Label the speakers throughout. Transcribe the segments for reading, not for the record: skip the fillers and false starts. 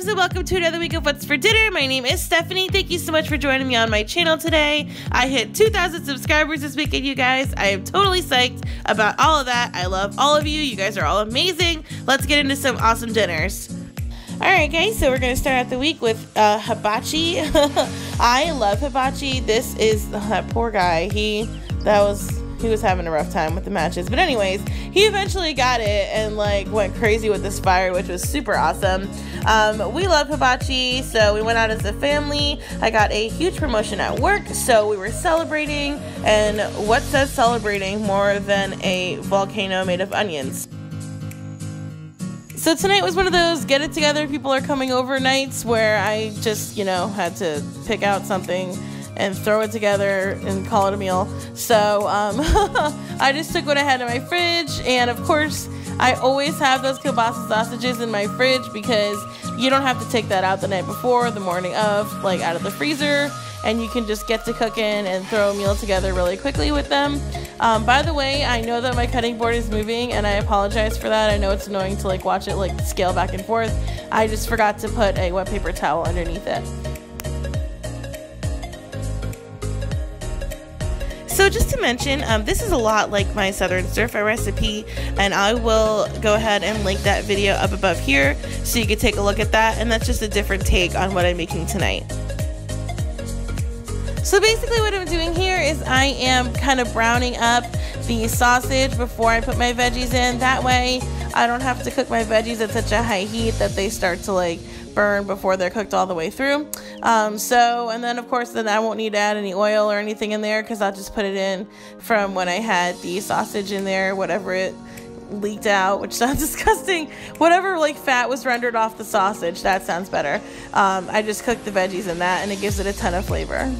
Speaker 1: loves, and welcome to another week of What's for Dinner. My name is Stephanie. Thank you so much for joining me on my channel today. I hit 2,000 subscribers this weekend, you guys. I am totally psyched about all of that. I love all of you. You guys are all amazing. Let's get into some awesome dinners. Alright guys, so we're going to start out the week with hibachi. I love hibachi. This is that poor guy. He was having a rough time with the matches. But anyways, he eventually got it and like went crazy with this fire, which was super awesome. We love hibachi, so we went out as a family. I got a huge promotion at work, so we were celebrating. And what says celebrating more than a volcano made of onions? So tonight was one of those get it together, people are coming over nights where I just, had to pick out something and throw it together and call it a meal. So I just took what I had in my fridge, and of course I always have those kielbasa sausages in my fridge because you don't have to take that out the night before or the morning of, like out of the freezer, and you can just get to cooking and throw a meal together really quickly with them. By the way, I know that my cutting board is moving and I apologize for that. I know it's annoying to like watch it like scale back and forth. I just forgot to put a wet paper towel underneath it. So just to mention, this is a lot like my Southern stir-fry recipe, and I will go ahead and link that video up above here so you can take a look at that, and that's just a different take on what I'm making tonight. So basically what I'm doing here is I am kind of browning up the sausage before I put my veggies in. That way I don't have to cook my veggies at such a high heat that they start to like burn before they're cooked all the way through. And then of course then I won't need to add any oil or anything in there because I'll just put it in from when I had the sausage in there, whatever it leaked out, which sounds disgusting. Whatever like fat was rendered off the sausage, that sounds better. I just cooked the veggies in that and it gives it a ton of flavor.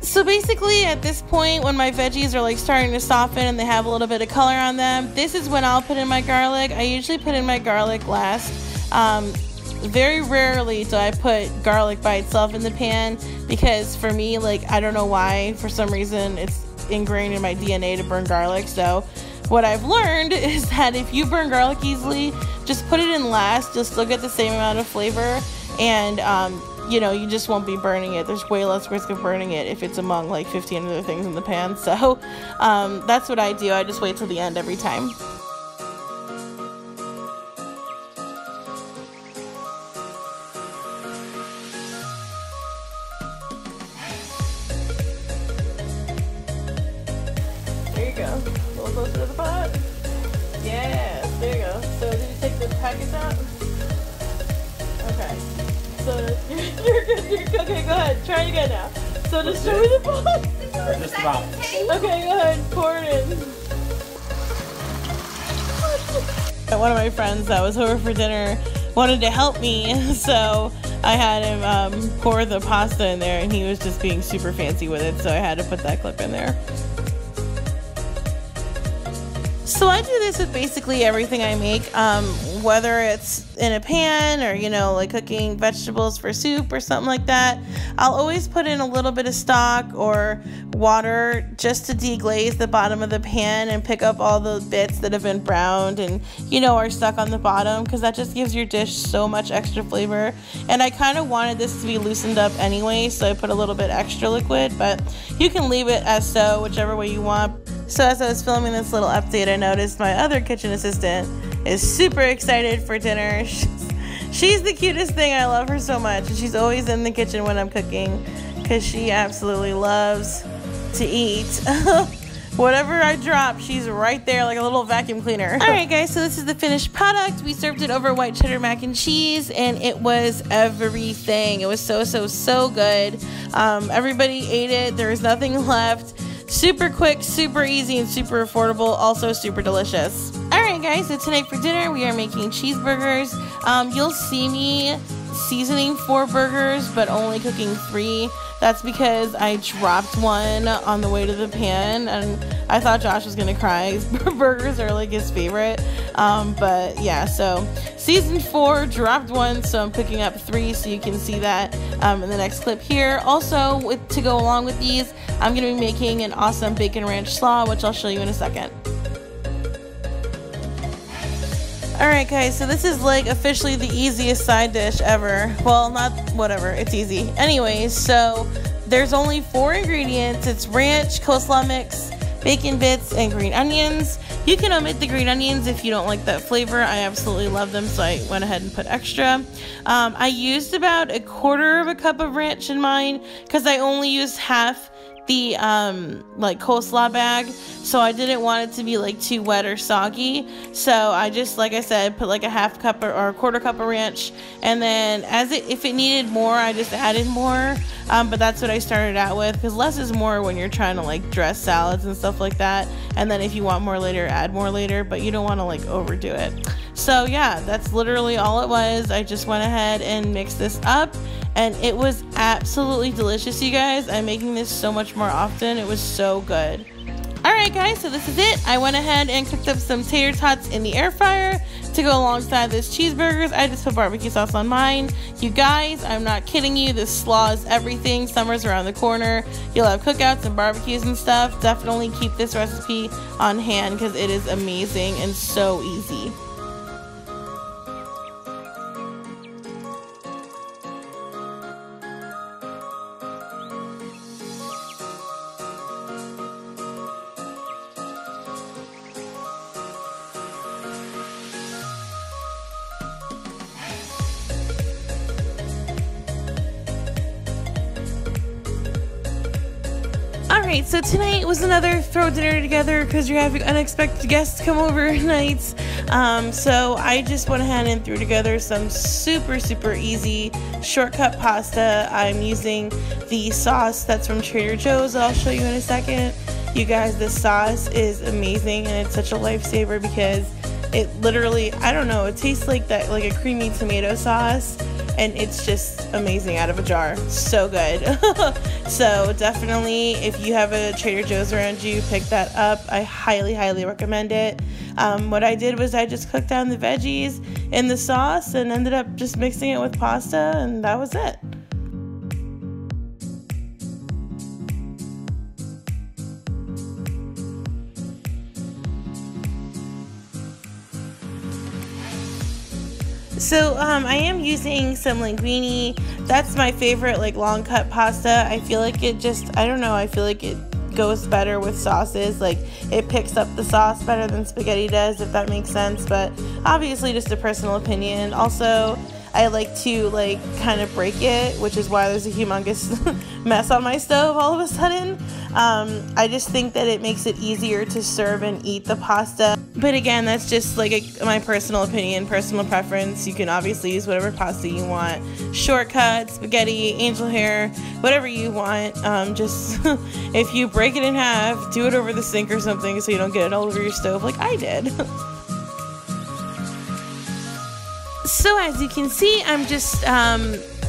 Speaker 1: So basically at this point when my veggies are like starting to soften and they have a little bit of color on them, this is when I'll put in my garlic. I usually put in my garlic last. Very rarely do I put garlic by itself in the pan because for me, like, I don't know why, for some reason it's ingrained in my DNA to burn garlic. So what I've learned is that if you burn garlic easily, just put it in last. You'll still get the same amount of flavor, and you just won't be burning it. There's way less risk of burning it if it's among like 15 other things in the pan. So that's what I do. I just wait till the end every time. There you go. A little closer to the pot. Yes, there you go. So did you take the packets out? Okay. So you're good. Okay, go ahead. Try it again now. So just show me the pot.
Speaker 2: Or just about.
Speaker 1: Okay, go ahead. Pour it in. One of my friends that was over for dinner wanted to help me, so I had him pour the pasta in there, and he was just being super fancy with it, so I had to put that clip in there. So I do this with basically everything I make, whether it's in a pan or, like cooking vegetables for soup or something like that. I'll always put in a little bit of stock or water just to deglaze the bottom of the pan and pick up all the bits that have been browned and, are stuck on the bottom, because that just gives your dish so much extra flavor. And I kind of wanted this to be loosened up anyway, so I put a little bit extra liquid, but you can leave it as so, whichever way you want. So as I was filming this little update, I noticed my other kitchen assistant is super excited for dinner. She's the cutest thing. I love her so much. She's always in the kitchen when I'm cooking because she absolutely loves to eat. Whatever I drop, she's right there like a little vacuum cleaner. Alright guys, so this is the finished product. We served it over white cheddar mac and cheese, and it was everything. It was so good. Everybody ate it. There was nothing left. Super quick, super easy, and super affordable, also super delicious. Alright guys, so tonight for dinner we are making cheeseburgers. You'll see me seasoning 4 burgers but only cooking 3 That's because I dropped one on the way to the pan, and I thought Josh was gonna cry. Burgers are like his favorite. But yeah, so season 4, dropped one, so I'm cooking up 3, so you can see that in the next clip here. Also, to go along with these, I'm gonna be making an awesome bacon ranch slaw, which I'll show you in a second. Alright guys, so this is like officially the easiest side dish ever. Well, not whatever, it's easy. Anyways, so there's only 4 ingredients. It's ranch, coleslaw mix, bacon bits, and green onions. You can omit the green onions if you don't like that flavor. I absolutely love them, so I went ahead and put extra. I used about 1/4 cup of ranch in mine because I only used half the like coleslaw bag, so I didn't want it to be like too wet or soggy. So I just, like I said, put like a 1/2 cup or 1/4 cup of ranch, and then if it needed more, I just added more. But that's what I started out with, because less is more when you're trying to like dress salads and stuff like that. And then if you want more later, add more later, but you don't want to like overdo it. So yeah, that's literally all it was. I just went ahead and mixed this up, and it was absolutely delicious, you guys. I'm making this so much more often. It was so good. Alright guys, so this is it. I went ahead and cooked up some tater tots in the air fryer to go alongside this cheeseburgers. I just put barbecue sauce on mine. You guys, I'm not kidding you. This slaw is everything. Summer's around the corner. You'll have cookouts and barbecues and stuff. Definitely keep this recipe on hand because it is amazing and so easy. Alright, so tonight was another throw dinner together because you're having unexpected guests come over nights. So I just went ahead and threw together some super easy shortcut pasta. I'm using the sauce that's from Trader Joe's that I'll show you in a second. You guys, this sauce is amazing, and it's such a lifesaver because it literally, I don't know, it tastes like that, like a creamy tomato sauce. And it's just amazing out of a jar. So good. So definitely, if you have a Trader Joe's around you, pick that up. I highly recommend it. What I did was I just cooked down the veggies in the sauce and ended up just mixing it with pasta, and that was it. So I am using some linguine. That's my favorite like long cut pasta. I feel like it just, I don't know, I feel like it goes better with sauces. Like it picks up the sauce better than spaghetti does, if that makes sense. But obviously just a personal opinion. Also, I like to like kind of break it, which is why there's a humongous mess on my stove all of a sudden. I just think that it makes it easier to serve and eat the pasta. But again, that's just like my personal opinion, personal preference. You can obviously use whatever pasta you want. Shortcut, spaghetti, angel hair, whatever you want. Just if you break it in half, do it over the sink or something so you don't get it all over your stove like I did. So as you can see, I'm just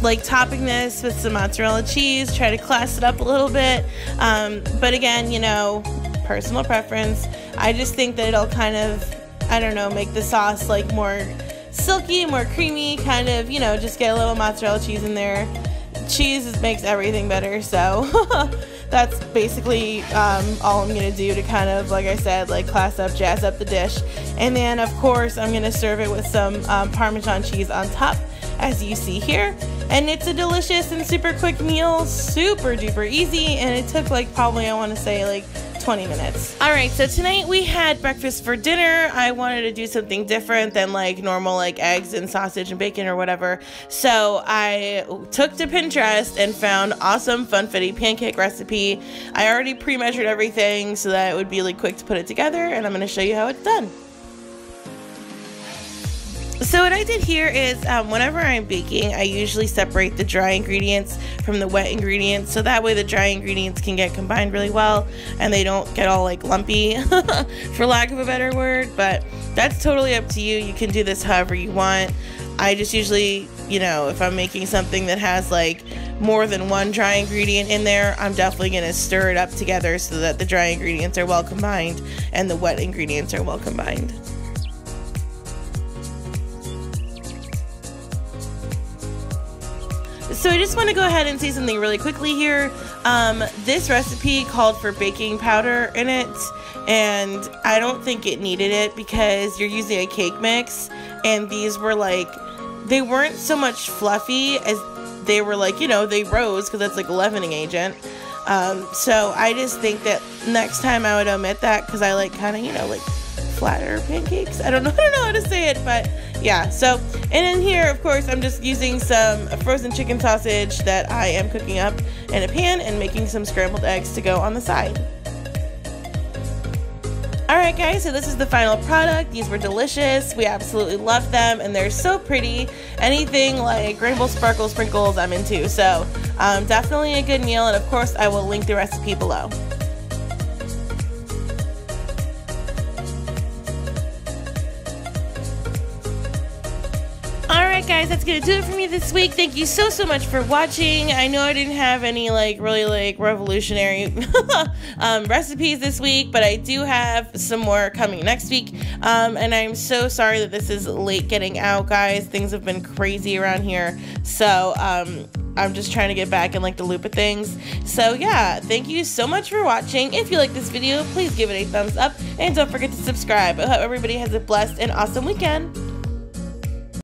Speaker 1: like topping this with some mozzarella cheese, try to class it up a little bit. But again, you know, personal preference. I just think that it'll kind of, I don't know, make the sauce like more silky, more creamy, kind of, you know, just get a little mozzarella cheese in there. Cheese makes everything better, so that's basically all I'm gonna do to kind of, like I said, like class up, jazz up the dish. And then of course I'm gonna serve it with some Parmesan cheese on top, as you see here. And it's a delicious and super quick meal, super duper easy, and it took like probably, I want to say, like 20 minutes. Alright, so tonight we had breakfast for dinner. I wanted to do something different than like normal like eggs and sausage and bacon or whatever. So I took to Pinterest and found awesome Funfetti pancake recipe. I already pre-measured everything so that it would be really quick to put it together, and I'm going to show you how it's done. So what I did here is whenever I'm baking, I usually separate the dry ingredients from the wet ingredients, so that way the dry ingredients can get combined really well and they don't get all like lumpy for lack of a better word. But that's totally up to you. You can do this however you want. I just usually, you know, if I'm making something that has like more than one dry ingredient in there, I'm definitely going to stir it up together so that the dry ingredients are well combined and the wet ingredients are well combined. So I just want to go ahead and say something really quickly here. This recipe called for baking powder in it, and I don't think it needed it because you're using a cake mix, and these were like, they weren't so much fluffy as they were like, you know, they rose because that's like a leavening agent. So I just think that next time I would omit that because I like kind of, you know, like flatter pancakes. I don't know how to say it, but yeah. So, and in here, of course, I'm just using some frozen chicken sausage that I am cooking up in a pan and making some scrambled eggs to go on the side. Alright guys, so this is the final product. These were delicious. We absolutely love them and they're so pretty. Anything like rainbow sparkle sprinkles I'm into. So definitely a good meal, and of course I will link the recipe below. Alright guys, that's gonna do it for me this week. Thank you so much for watching. I know I didn't have any like really like revolutionary recipes this week, but I do have some more coming next week. And I'm so sorry that this is late getting out, guys. Things have been crazy around here. So I'm just trying to get back in like the loop of things. So yeah, thank you so much for watching. If you like this video, please give it a thumbs up and don't forget to subscribe. I hope everybody has a blessed and awesome weekend.